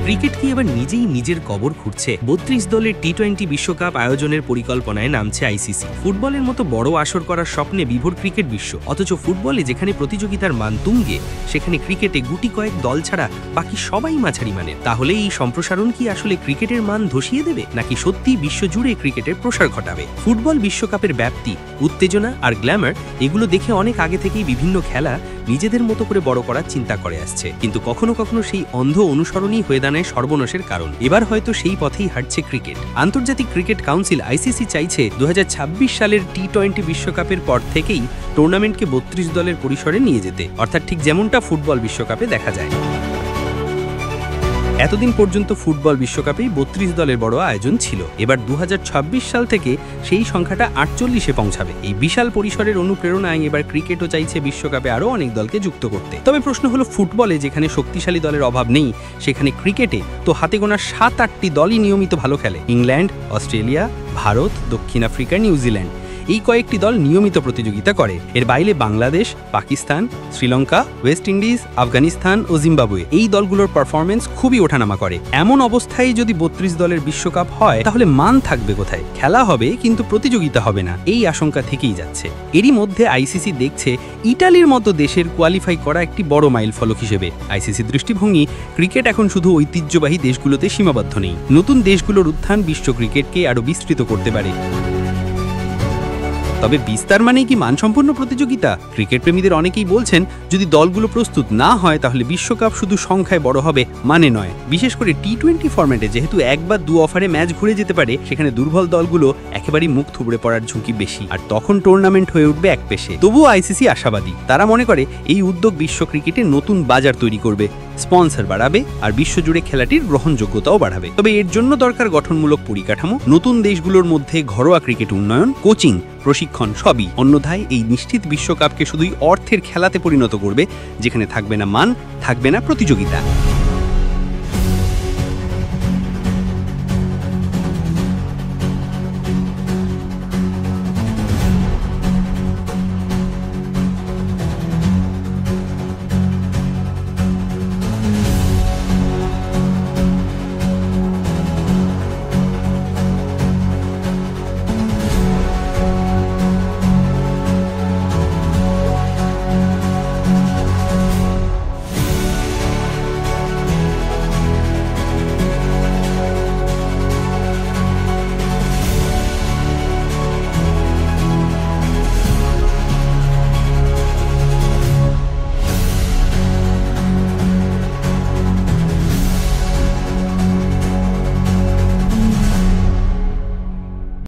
Cricket কি এবার নিজেই নিজের কবর খুঁড়ছে? ৩২ দলের টি-20 বিশ্বকাপ আয়োজনের পরিকল্পনায় নামছে আইসিসি। ফুটবলের মতো বড় আসর করার স্বপ্নে বিভোর ক্রিকেট বিশ্ব। অথচ ফুটবলে যেখানে প্রতিযোগিতার মান তুঙ্গে, সেখানে ক্রিকেটে গুটি কয়েক দল ছাড়া বাকি সবাই মাঝারি মানের। তাহলে এই সম্প্রসারণ কি আসলে ক্রিকেটের মান ধসিয়ে দেবে, নাকি সত্যি বিশ্বজুড়ে ক্রিকেটের প্রসার ঘটাবে? ফুটবল বিশ্বকাপের ব্যাপ্তি, উত্তেজনা আর গ্ল্যামার এগুলো দেখে অনেক আগে থেকেই বিভিন্ন খেলা নিজেদের মতো করে বড় করার চিন্তা করে আসছে, কিন্তু কখনো কখনো সেই অন্ধ অনুসরণই হয়ে দাঁড়ায় সর্বনাশের কারণ। এবার হয়তো সেই পথেই হাঁটছে ক্রিকেট। আন্তর্জাতিক ক্রিকেট কাউন্সিল আইসিসি চাইছে ২০২৬ সালের টি-20 বিশ্বকাপের পর থেকেই টুর্নামেন্টকে ৩২ দলের পরিসরে নিয়ে যেতে, অর্থাৎ ঠিক যেমনটা ফুটবল বিশ্বকাপে দেখা যায়। এতদিন পর্যন্ত ফুটবল বিশ্বকাপেই ৩২ দলের বড় আয়োজন ছিল। এবার ২০২৬ সাল থেকে সেই সংখ্যাটা ৪৮-এ পৌঁছাবে। এই বিশাল পরিসরের অনুপ্রেরণায় এবার ক্রিকেটও চাইছে বিশ্বকাপে আরও অনেক দলকে যুক্ত করতে। তবে প্রশ্ন হলো, ফুটবলে যেখানে শক্তিশালী দলের অভাব নেই, সেখানে ক্রিকেটে তো হাতে গোনা ৭-৮টি দলই নিয়মিত ভালো খেলে। ইংল্যান্ড, অস্ট্রেলিয়া, ভারত, দক্ষিণ আফ্রিকা, নিউজিল্যান্ড এই কয়েকটি দল নিয়মিত প্রতিযোগিতা করে। এর বাইরে বাংলাদেশ, পাকিস্তান, শ্রীলঙ্কা, ওয়েস্ট ইন্ডিজ, আফগানিস্তান ও জিম্বাবুয়ে এই দলগুলোর পারফরমেন্স খুবই ওঠানামা করে। এমন অবস্থায় যদি ৩২ দলের বিশ্বকাপ হয়, তাহলে মান থাকবে কোথায়? খেলা হবে কিন্তু প্রতিযোগিতা হবে না, এই আশঙ্কা থেকেই যাচ্ছে। এরই মধ্যে আইসিসি দেখছে ইটালির মতো দেশের কোয়ালিফাই করা একটি বড় মাইল ফলক হিসেবে। আইসিসির দৃষ্টিভঙ্গি, ক্রিকেট এখন শুধু ঐতিহ্যবাহী দেশগুলোতে সীমাবদ্ধ নেই। নতুন দেশগুলোর উত্থান বিশ্ব ক্রিকেটকে আরও বিস্তৃত করতে পারে। তবে বিস্তার মানেই কি মানসম্পন্ন প্রতিযোগিতা? ক্রিকেট প্রেমীদের অনেকেই বলছেন, যদি দলগুলো প্রস্তুত না হয়, তাহলে বিশ্বকাপ শুধু সংখ্যায় বড় হবে, মানে নয়। বিশেষ করে টি-20 ফরম্যাটে যেহেতু এক বা দু অফারে ম্যাচ ঘুরে যেতে পারে, সেখানে দুর্বল দলগুলো একেবারেই মুখ থুবড়ে পড়ার ঝুঁকি বেশি, আর তখন টুর্নামেন্ট হয়ে উঠবে একপেশে। তবুও আইসিসি আশাবাদী। তারা মনে করে এই উদ্যোগ বিশ্ব ক্রিকেটে নতুন বাজার তৈরি করবে, স্পন্সর বাড়াবে আর বিশ্বজুড়ে খেলাটির গ্রহণযোগ্যতাও বাড়াবে। তবে এর জন্য দরকার গঠনমূলক পরিকাঠামো, নতুন দেশগুলোর মধ্যে ঘরোয়া ক্রিকেট উন্নয়ন, কোচিং, প্রশিক্ষণ সবই। অন্যথায় এই নিশ্চিত বিশ্বকাপকে শুধুই অর্থের খেলাতে পরিণত করবে, যেখানে থাকবে না মান, থাকবে না প্রতিযোগিতা।